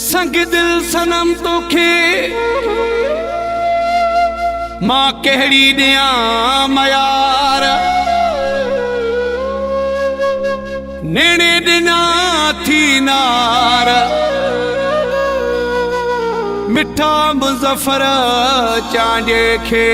संग दिल सनम तोखे मां कहड़ी दिया मयार नेड़े दिना थी नार मिठा मुज़फ़र चांजे खे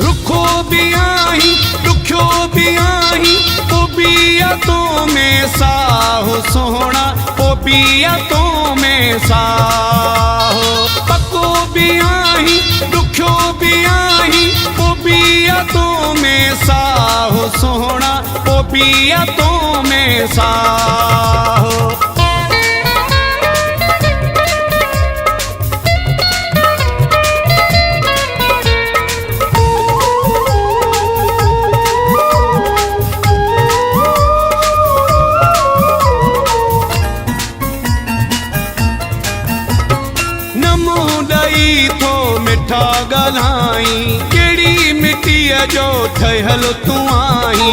रुखो भी आई दुखियो भी आई पोबिया तो में साहो सोहना पोबिया तो में साहो पक्को भी आई दुखियो भी आई पोबिया तो में साहो सोहना पोबिया तो में साहो थो मिठा गलाई केड़ी मिट्टीअ जो ठहियल तू आई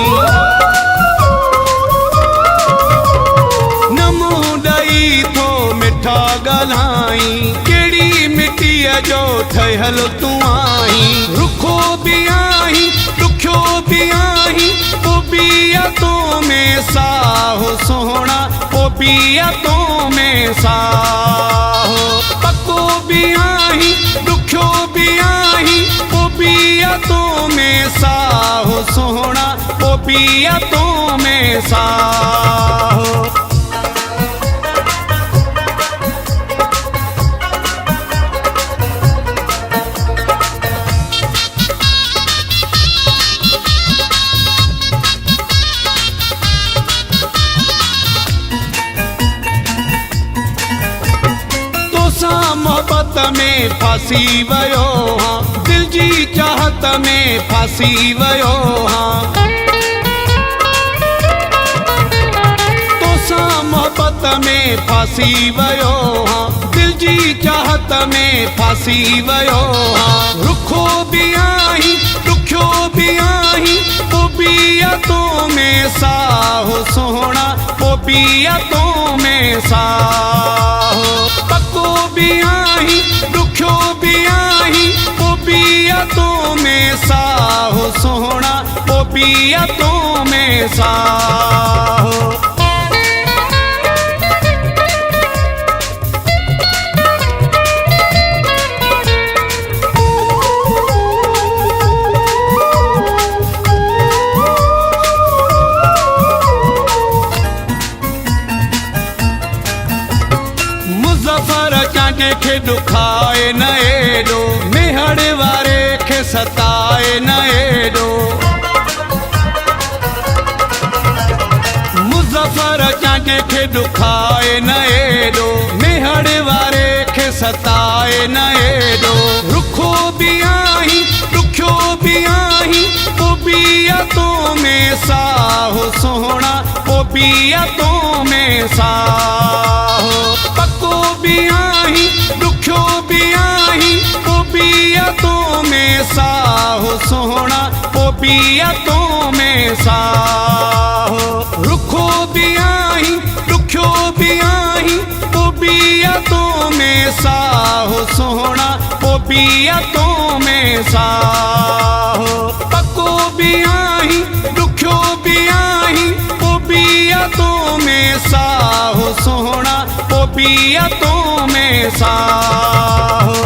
नमो ॾई थो मिठा गलाई केड़ी मिट्टीअ जो ठहियल तू आई रुखो भी आई दुखियो भी आई पोबिया तो में साहो सोहना पोबिया तो में साहो पक्को भी आई दुखियो भी आई पोबिया तो में साहो सोहना पोबिया तो में साहो मोहब्बत में फांसी वयो हाँ दिल जी चाहत में फांसी वयो हाँ तो सा मोहब्बत में फांसी वयो हाँ दिल जी चाहत में फांसी वयो हाँ रुखो भी आई दुखियो भी आई पोबिया तो में साहो सोहना पोबिया तो में साहो पक्को भी आई दुखियो भी आई पोबिया तो में साहो सोहना पोबिया तो में साहो मुज़फ़र चांजे खे दुखाए न एडो मेहड़ वारे खे सताए न एडो मुज़फ़र चांजे खे दुखाए न एडो मेहड़ वारे खे सताए न एडो रुखो भी आई दुखियो भी आई पोबिया तो में साहो सोहना पोबिया तो में साहो पक्को भी आई दुखियो भी आई पोबिया तो में साहो सोहना पोबिया तो में साहो रुखो भी आई दुखियो भी आई पोबिया तो में साहो सोहना पोबिया तो में साहो पक्को भी आई दुखियो भी आई पोबिया तो में साहो सोहना पोबिया तो में साहो।